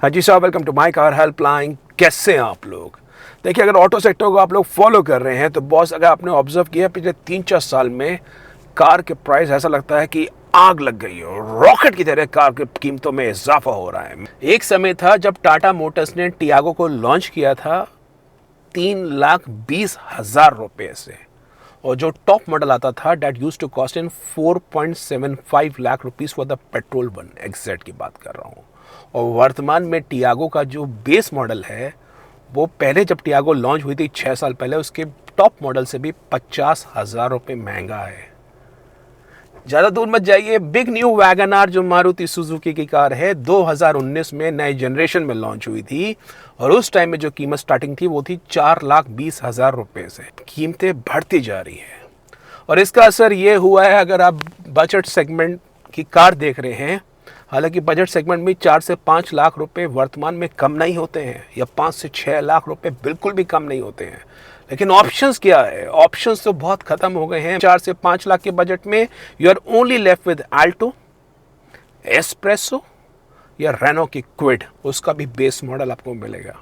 हाँ जी साहब, welcome to my car helpline. कैसे हैं आप लोग? देखिए, अगर ऑटो सेक्टर को आप लोग फॉलो कर रहे हैं तो बॉस, अगर आपने ऑब्जर्व किया पिछले 3-4 साल में कार के प्राइस ऐसा लगता है कि आग लग गई हो, रॉकेट की तरह कार की कीमतों में इजाफा हो रहा है। एक समय था जब टाटा मोटर्स ने टियागो को लॉन्च किया था 3,20,000 रुपये से, और जो टॉप मॉडल आता था that used to cost in 4.75 lakh rupees for the petrol one एक्सेट की बात कर रहा हूँ। और वर्तमान में टियागो का जो बेस मॉडल है वो पहले जब टियागो लॉन्च हुई थी 6 साल पहले, उसके टॉप मॉडल से भी 50,000 रुपये महंगा है। ज़्यादा दूर मत जाइए, बिग न्यू वैगन आर जो मारुति सुजुकी की कार है 2019 में नए जनरेशन में लॉन्च हुई थी, और उस टाइम में जो कीमत स्टार्टिंग थी वो थी 4,20,000 रुपये से। कीमतें बढ़ती जा रही हैं और इसका असर ये हुआ है, अगर आप बजट सेगमेंट की कार देख रहे हैं, हालांकि बजट सेगमेंट में 4 से 5 लाख रुपए वर्तमान में कम नहीं होते हैं, या 5 से 6 लाख रुपए बिल्कुल भी कम नहीं होते हैं। लेकिन ऑप्शंस क्या है? ऑप्शंस तो बहुत खत्म हो गए हैं। 4 से 5 लाख के बजट में you are only left with Alto, Espresso या रेनो की क्विड, उसका भी बेस मॉडल आपको मिलेगा।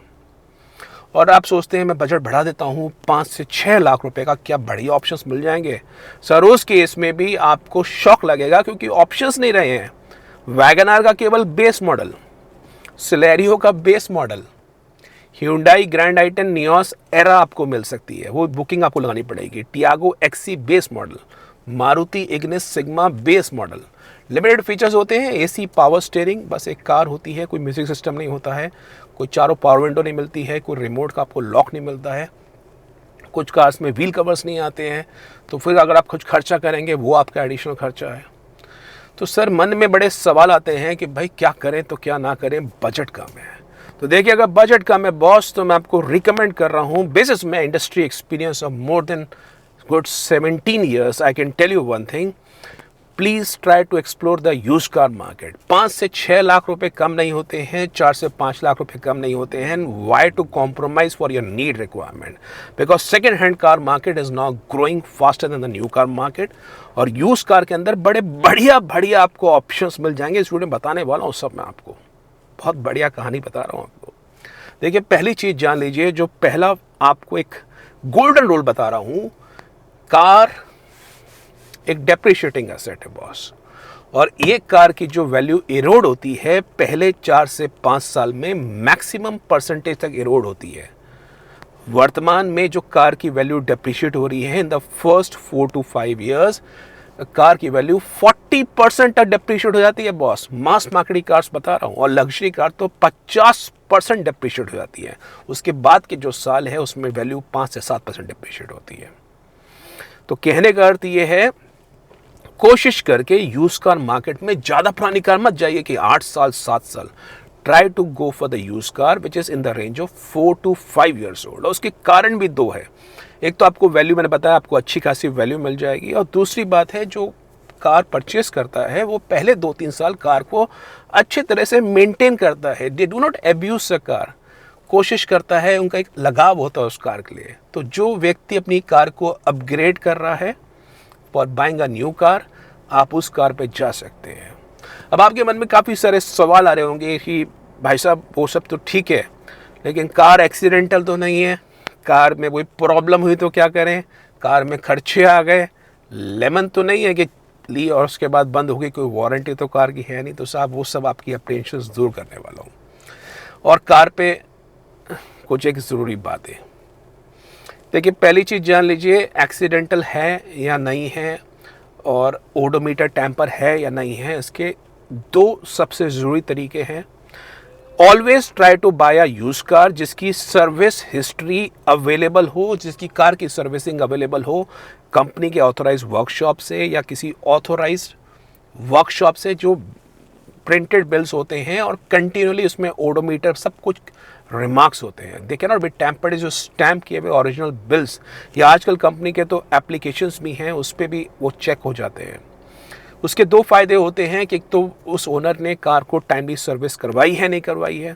और आप सोचते हैं मैं बजट बढ़ा देता हूँ 5 से 6 लाख रुपए का, क्या बढ़िया ऑप्शंस मिल जाएंगे? सर उस केस में भी आपको शॉक लगेगा, क्योंकि ऑप्शंस नहीं रहे हैं। वैगन आर का केवल बेस मॉडल, सिलेरियो का base model, Hyundai Grand i ten Nios Era आपको मिल सकती है, वो बुकिंग आपको लगानी पड़ेगी। Tiago XE base model, Maruti Ignis Sigma base model. Limited features होते हैं, एसी, पावर स्टीयरिंग, बस एक कार होती है, कोई म्यूजिक सिस्टम नहीं होता है, कोई चारों पावर विंडो नहीं मिलती है, कोई रिमोट का आपको लॉक नहीं मिलता है, कुछ कार्स में व्हील कवर्स नहीं आते हैं। तो फिर अगर आप कुछ खर्चा करेंगे वो आपका एडिशनल खर्चा है। तो सर मन में बड़े सवाल आते हैं कि भाई क्या करें तो क्या ना करें, बजट कम है। तो देखिए, अगर बजट कम है बॉस, तो मैं आपको रिकमेंड कर रहा हूँ, बेसिस में industry experience of more than good 17 years, I can tell you one thing, please try to explore the use car market. 5 से 6 लाख रुपए कम नहीं होते हैं, 4 से 5 लाख रुपए कम नहीं होते हैं। Why to compromise for your need requirement? Because second hand car market is now growing faster than the new car market, और यूज कार के अंदर बड़े बढ़िया बढ़िया आपको ऑप्शंस मिल जाएंगे। इस वीडियो में बताने वाला हूँ सब, मैं आपको बहुत बढ़िया कहानी बता रहा हूँ आपको। देखिए, पहली चीज़ जान लीजिए, जो पहला आपको एक गोल्डन रूल बता रहा हूँ, कार एक डेप्रिशिएटिंग एसेट है बॉस, और एक कार की जो वैल्यू इरोड होती है पहले 4 से 5 साल में मैक्सिमम परसेंटेज तक इरोड होती है। वर्तमान में जो कार की वैल्यू डेप्रिशिएट हो रही है in the first 4 to 5 years, car की वैल्यू 40% तक डेप्रिशिएट हो जाती है बॉस। मास मार्केट कार्स बता रहा हूँ, और लग्जरी कार तो 50% डेप्रिशिएट हो जाती है। उसके बाद के जो साल है उसमें वैल्यू 5 से 7% डेप्रिशिएट होती है। तो कहने का अर्थ ये है, कोशिश करके यूज कार मार्केट में ज़्यादा पुरानी कार मत जाइए कि 8 साल 7 साल। Try to go for the use car which is in the range of 4 to 5 years old. और उसके कारण भी दो है, एक तो आपको वैल्यू, मैंने बताया आपको अच्छी खासी वैल्यू मिल जाएगी, और दूसरी बात है जो कार परचेस करता है वो पहले 2-3 साल कार को अच्छे तरह से मेंटेन करता है। They do not abuse the car, कोशिश करता है, उनका एक लगाव होता है उस कार के लिए। तो जो व्यक्ति अपनी कार को अपग्रेड कर रहा है for buying a new car, आप उस कार पे जा सकते हैं। अब आपके मन में काफ़ी सारे सवाल आ रहे होंगे कि भाई साहब वो सब तो ठीक है, लेकिन कार एक्सीडेंटल तो नहीं है, कार में कोई प्रॉब्लम हुई तो क्या करें, कार में खर्चे आ गए, लेमन तो नहीं है कि ली और उसके बाद बंद हो गई, कोई वारंटी तो कार की है नहीं। तो साहब वो सब आपकी अप्रीहेंशंस दूर करने वाला हूँ। और कार पे कुछ एक ज़रूरी बात है। देखिए, पहली चीज़ जान लीजिए, एक्सीडेंटल है या नहीं है, और ओडोमीटर टैंपर है या नहीं है, इसके 2 सबसे ज़रूरी तरीके हैं। Always try to buy a use car जिसकी सर्विस हिस्ट्री अवेलेबल हो, जिसकी कार की सर्विसिंग अवेलेबल हो कंपनी के ऑथोराइज वर्कशॉप से, या किसी ऑथोराइज वर्कशॉप से, जो प्रिंटेड बिल्स होते हैं और कंटिन्यूली उसमें ओडोमीटर सब कुछ रिमार्क्स होते हैं। They can not be tampered, जो स्टैम्प किए हुए ओरिजिनल बिल्स, या आजकल कंपनी के तो एप्लीकेशंस भी हैं, उस पर भी वो चेक हो जाते हैं। उसके 2 फायदे होते हैं कि एक तो उस ओनर ने कार को टाइमली सर्विस करवाई है नहीं करवाई है,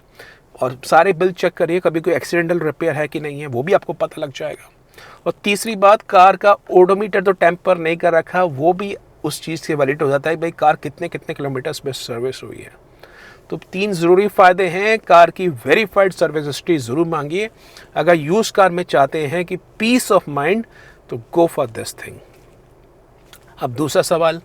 और सारे बिल चेक करिए, कभी कोई एक्सीडेंटल रिपेयर है कि नहीं है, वो भी आपको पता लग जाएगा। और तीसरी बात, कार का ओडोमीटर तो टैंपर नहीं कर रखा, वो भी उस चीज़ से वैलिड हो जाता है भाई कार कितने कितने किलोमीटर्स में सर्विस हुई है। तो 3 ज़रूरी फ़ायदे हैं। कार की वेरीफाइड सर्विस हिस्ट्री ज़रूर मांगिए। अगर यूज़ कार में चाहते हैं कि पीस ऑफ माइंड, तो गो फॉर दिस थिंग। अब दूसरा सवाल,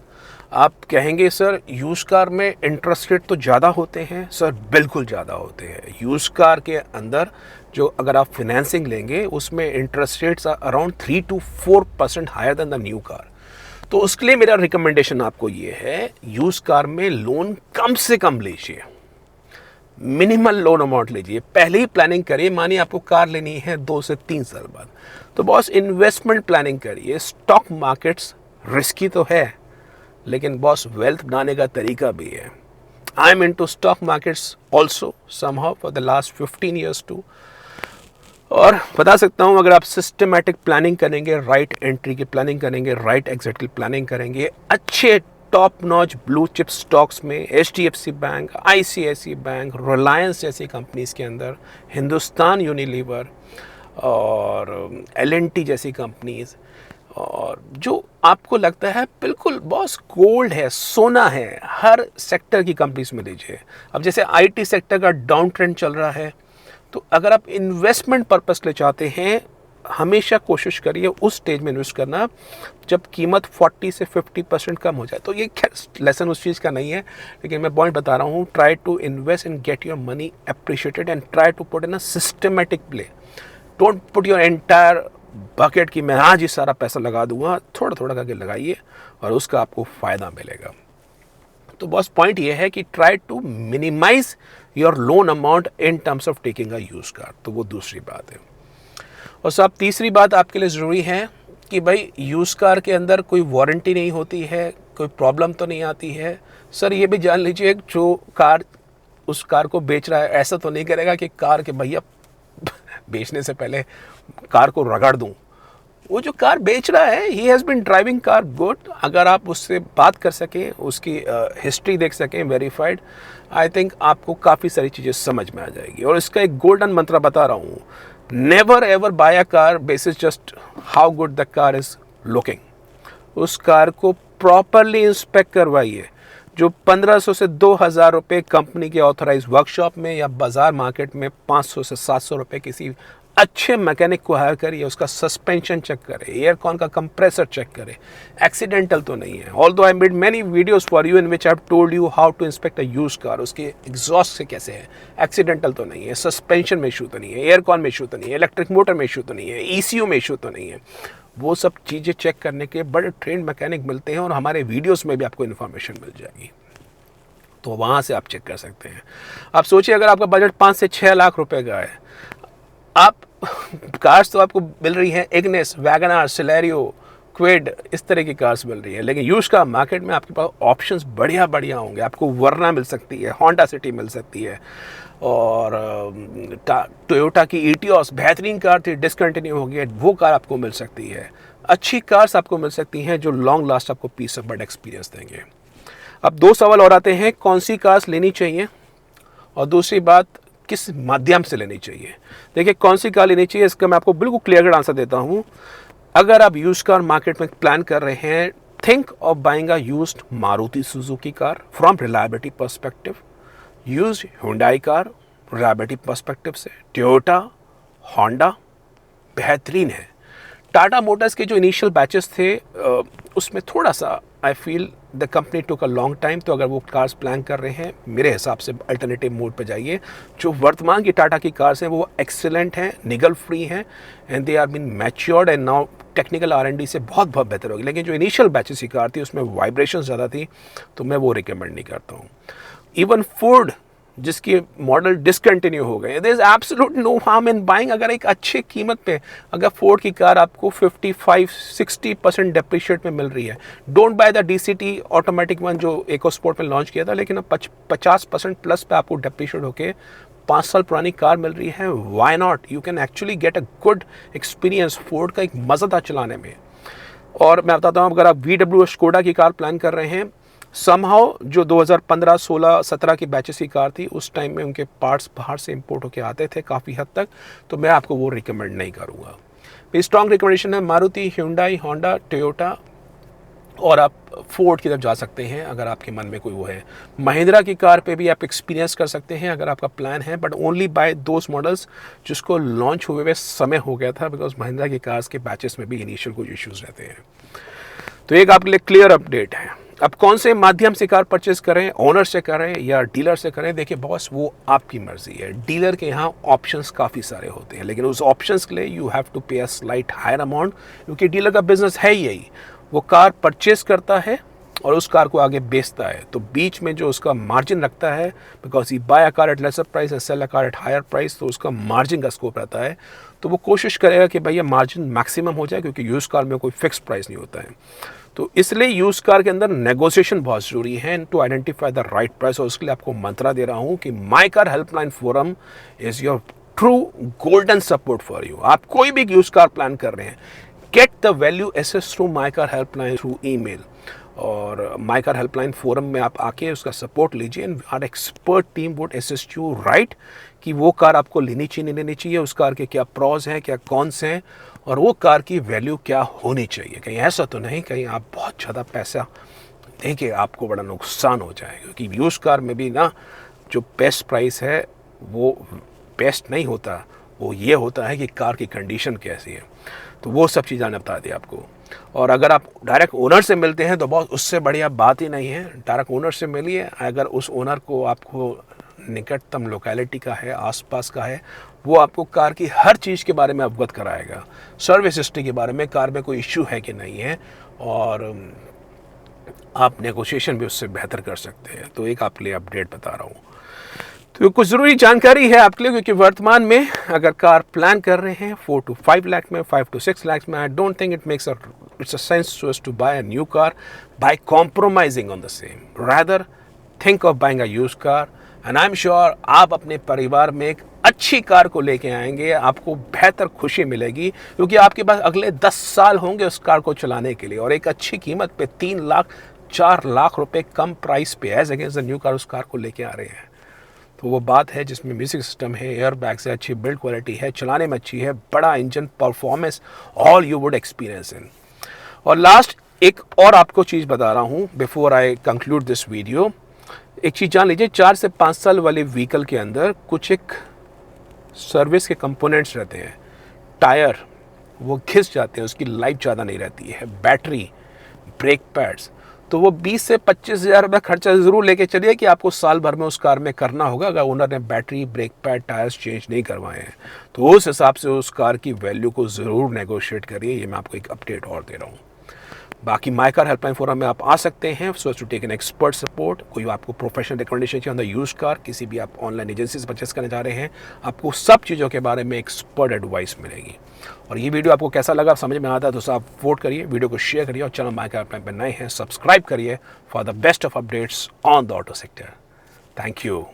आप कहेंगे सर यूज़ कार में इंटरेस्ट रेट तो ज़्यादा होते हैं। सर बिल्कुल ज़्यादा होते हैं। यूज़ कार के अंदर जो अगर आप फिनेंसिंग लेंगे उसमें interest rates around 3 to 4% higher than the new car. तो उसके लिए मेरा रिकमेंडेशन आपको ये है, यूज़ कार में लोन कम से कम लीजिए, मिनिमल लोन अमाउंट लीजिए। पहले ही प्लानिंग करिए, मानिए आपको कार लेनी है 2 से 3 साल बाद, तो बॉस इन्वेस्टमेंट प्लानिंग करिए। स्टॉक मार्केट्स रिस्की तो है, लेकिन बॉस वेल्थ बनाने का तरीका भी है। I am into stock markets also somehow for the last 15 years too. और बता सकता हूँ, अगर आप सिस्टमेटिक प्लानिंग करेंगे, राइट एंट्री की प्लानिंग करेंगे, राइट एग्जिट की प्लानिंग करेंगे, अच्छे top notch blue chip stocks में HDFC bank, ICICI bank, Reliance जैसी कंपनीज के अंदर, हिंदुस्तान यूनिलीवर और L&T जैसी कंपनीज, और जो आपको लगता है बिल्कुल बॉस गोल्ड है, सोना है, हर सेक्टर की कंपनीज में लीजिए। अब जैसे IT सेक्टर का डाउन ट्रेंड चल रहा है, तो अगर आप इन्वेस्टमेंट पर्पस ले चाहते हैं, हमेशा कोशिश करिए उस स्टेज में इन्वेस्ट करना जब कीमत 40 से 50% कम हो जाए। तो ये लेसन उस चीज़ का नहीं है, लेकिन मैं पॉइंट बता रहा हूँ, try to invest and get your money appreciated and try to put in a systematic play. Don't put your entire bucket कि मैं आज ही सारा पैसा लगा दूंगा। थोड़ा थोड़ा करके लगाइए और उसका आपको फ़ायदा मिलेगा। तो बस पॉइंट ये है कि try to minimize your loan amount in terms of taking a use car. तो वो दूसरी बात है। और साहब तीसरी बात आपके लिए ज़रूरी है कि भाई यूज़ कार के अंदर कोई वारंटी नहीं होती है, कोई प्रॉब्लम तो नहीं आती है। सर ये भी जान लीजिए, जो कार उस कार को बेच रहा है ऐसा तो नहीं करेगा कि कार के भैया बेचने से पहले कार को रगड़ दूं। वो जो कार बेच रहा है, he has been driving car good. अगर आप उससे बात कर सकें, उसकी हिस्ट्री देख सकें वेरीफाइड, आई थिंक आपको काफ़ी सारी चीज़ें समझ में आ जाएगी। और इसका एक गोल्डन मंत्र बता रहा हूँ, never ever buy a car basis just how good the car is looking. उस कार को प्रॉपरली इंस्पेक्ट करवाइए। जो 1500 से 2000 रुपये कंपनी के ऑथराइज वर्कशॉप में या बाजार मार्केट में 500 से 700 रुपये किसी अच्छे मैकेनिक को हायर करिए, उसका सस्पेंशन चेक करें, एयर कॉन का कंप्रेसर चेक करें, एक्सीडेंटल तो नहीं है। Although I made many videos for you in which I have told you how to inspect a used car, उसके एग्जॉस्ट से कैसे है, एक्सीडेंटल तो नहीं है, सस्पेंशन में इशू तो नहीं है, एयर कॉन में इशू तो नहीं है, इलेक्ट्रिक मोटर में इशू तो नहीं है, ECU में इशू तो नहीं है। वो सब चीज़ें चेक करने के बड़े ट्रेंड मैकेनिक मिलते हैं और हमारे वीडियोज़ में भी आपको इन्फॉर्मेशन मिल जाएगी, तो वहाँ से आप चेक कर सकते हैं। आप सोचिए, अगर आपका बजट 5 से 6 लाख रुपए का है, आप कार्स तो आपको मिल रही हैं, इग्निस, वैगनआर, सिलेरियो, क्विड, इस तरह की कार्स मिल रही है, लेकिन यूज्ड कार मार्केट में आपके पास ऑप्शंस बढ़िया बढ़िया होंगे। आपको वर्ना मिल सकती है, होंडा सिटी मिल सकती है, और टोयोटा की इटियोस बेहतरीन कार थी, डिसकंटिन्यू हो गई, वो कार आपको मिल सकती है। अच्छी कार्स आपको मिल सकती हैं जो लॉन्ग लास्ट आपको पीस ऑफ माइंड एक्सपीरियंस देंगे। अब 2 सवाल और आते हैं, कौन सी कार्स लेनी चाहिए, और दूसरी बात किस माध्यम से लेनी चाहिए। देखिए, कौन सी कार लेनी चाहिए, इसका मैं आपको बिल्कुल क्लियर कट आंसर देता हूँ। अगर आप यूज कार मार्केट में प्लान कर रहे हैं, think of buying a used Maruti Suzuki car from reliability perspective, used Hyundai car reliability perspective से, टोयोटा, होंडा बेहतरीन है। टाटा मोटर्स के जो इनिशियल बैचेस थे उसमें थोड़ा सा I feel the company took a long time. तो अगर वो कार्स प्लान कर रहे हैं, मेरे हिसाब से अल्टरनेटिव मोड पर जाइए। जो वर्तमान की टाटा की कार्स हैं वो एक्सीलेंट हैं, निगल फ्री हैं, and they are been matured and now technical R&D से बहुत बहुत बेहतर होगी। लेकिन जो इनिशियल बैचेस की कार थी उसमें वाइब्रेशन ज़्यादा थी, तो मैं वो रिकमेंड नहीं करता हूँ। इवन फोर्ड जिसके मॉडल डिसकंटिन्यू हो गए, there is absolute no harm in buying. अगर एक अच्छे कीमत पे अगर फोर्ड की कार आपको 55-60% डेप्रिशिएट में मिल रही है, don't by the DCT automatic one जो इकोस्पोर्ट में लॉन्च किया था, लेकिन अब 50% प्लस पे आपको डेप्रिशिएट होके 5 साल पुरानी कार मिल रही है, why not. You can actually get a good experience. Ford का एक मज़ा था चलाने में। और मैं बताता हूँ, अगर आप VW स्कोडा की कार प्लान कर रहे हैं, समहाउ जो 2015, 16, 17 की बैचेस की कार थी, उस टाइम में उनके पार्ट्स बाहर से इंपोर्ट होकर आते थे काफ़ी हद तक, तो मैं आपको वो रिकमेंड नहीं करूँगा। स्ट्रॉन्ग रिकमेंडेशन है मारुति, हुंडई, होंडा, टोयोटा, और आप फोर्ड की तरफ जा सकते हैं अगर आपके मन में कोई वो है। महिंद्रा की कार पे भी आप एक्सपीरियंस कर सकते हैं अगर आपका प्लान है, but only by those models जिसको लॉन्च हुए हुए समय हो गया था, बिकॉज महिंद्रा की कार्स के बैचेस में भी इनिशियल कुछ इश्यूज रहते हैं। तो एक आपके लिए क्लियर अपडेट है। अब कौन से माध्यम से कार परचेज करें, ओनर से करें या डीलर से करें, देखिए बॉस वो आपकी मर्जी है। डीलर के यहाँ ऑप्शंस काफ़ी सारे होते हैं, लेकिन उस ऑप्शंस के लिए यू हैव टू पे अ स्लाइट हायर अमाउंट, क्योंकि डीलर का बिजनेस है ही यही, वो कार परचेज करता है और उस कार को आगे बेचता है। तो बीच में जो उसका मार्जिन रखता है, because he buy a car at lesser price and sell a car at higher price, तो उसका मार्जिन का स्कोप रहता है। तो वो कोशिश करेगा कि भैया मार्जिन मैक्सिमम हो जाए, क्योंकि यूज कार में कोई फिक्स प्राइस नहीं होता है। तो इसलिए यूज कार के अंदर नेगोशिएशन बहुत ज़रूरी है to identify the right price. और उसके लिए आपको मंत्रा दे रहा हूँ कि my car helpline forum is your true golden support for you. आप कोई भी यूज कार प्लान कर रहे हैं, get the value assess through my car helpline through email, और माई कार हेल्पलाइन फोरम में आप आके उसका सपोर्ट लीजिए and our expert team would assist you right कि वो कार आपको लेनी चाहिए नहीं लेनी चाहिए, उस कार के क्या प्रॉज हैं, क्या कॉन्स हैं, और वो कार की वैल्यू क्या होनी चाहिए। कहीं ऐसा तो नहीं कहीं आप बहुत ज़्यादा पैसा देंगे आपको बड़ा नुकसान हो जाए, क्योंकि यूज कार में भी ना जो बेस्ट प्राइस है वो बेस्ट नहीं होता, वो ये होता है कि कार की कंडीशन कैसी है। तो वो सब चीज़ें मैंने बता दी आपको। और अगर आप डायरेक्ट ओनर से मिलते हैं तो बहुत उससे बढ़िया बात ही नहीं है। डायरेक्ट ओनर से मिलिए, अगर उस ओनर को आपको निकटतम लोकेलिटी का है, आसपास का है, वो आपको कार की हर चीज़ के बारे में अवगत कराएगा, सर्विस हिस्ट्री के बारे में, कार में कोई इश्यू है कि नहीं है, और आप नेगोशिएशन भी उससे बेहतर कर सकते हैं। तो एक आपके लिए अपडेट बता रहा हूँ। तो कुछ ज़रूरी जानकारी है आपके लिए, क्योंकि वर्तमान में अगर कार प्लान कर रहे हैं 4 to 5 लाख में, 5 to 6 लाख में, I don't think it's a sense to us to buy a new car by compromising on the same. Rather, think of buying a used car, and I'm sure आप अपने परिवार में एक अच्छी कार को लेके आएंगे, आपको बेहतर खुशी मिलेगी, क्योंकि आपके पास अगले 10 साल होंगे उस कार को चलाने के लिए, और एक अच्छी कीमत पे 3 लाख 4 लाख रुपए कम प्राइस पे as against the new car उस कार को लेके आ रहे हैं। तो वो बात है जिसमें म्यूजिक सिस्टम है, एयर बैग्स है, अच्छी बिल्ड क्वालिटी है, चलाने में अच्छी है, बड़ा engine performance, all you would experience in. और लास्ट एक और आपको चीज़ बता रहा हूँ before I conclude this video. एक चीज़ जान लीजिए, 4 से 5 साल वाले व्हीकल के अंदर कुछ एक सर्विस के कंपोनेंट्स रहते हैं। टायर वो घिस जाते हैं, उसकी लाइफ ज़्यादा नहीं रहती है। बैटरी, ब्रेक पैड्स, तो वो 20 से 25 हज़ार रुपये खर्चा ज़रूर लेके चलिए कि आपको साल भर में उस कार में करना होगा, अगर ओनर ने battery, brake pad, tyres change नहीं करवाए हैं। तो उस हिसाब से उस कार की वैल्यू को ज़रूर नेगोशिएट करिए। ये मैं आपको एक अपडेट और दे रहा हूँ। बाकी माई कार हेल्पलाइन फोरम में आप आ सकते हैं so to take an expert support. कोई आपको प्रोफेशनल रिकमेंडेशन चाहिए ऑन द यूज कार, किसी भी आप ऑनलाइन एजेंसी से परचेस करने जा रहे हैं, आपको सब चीज़ों के बारे में एक्सपर्ट एडवाइस मिलेगी। और ये वीडियो आपको कैसा लगा, समझ में आता है तो आप वोट करिए, वीडियो को शेयर करिए, और चैनल माई कार हेल्पलाइन पर नए हैं सब्सक्राइब करिए for the best of updates on the auto sector. Thank you.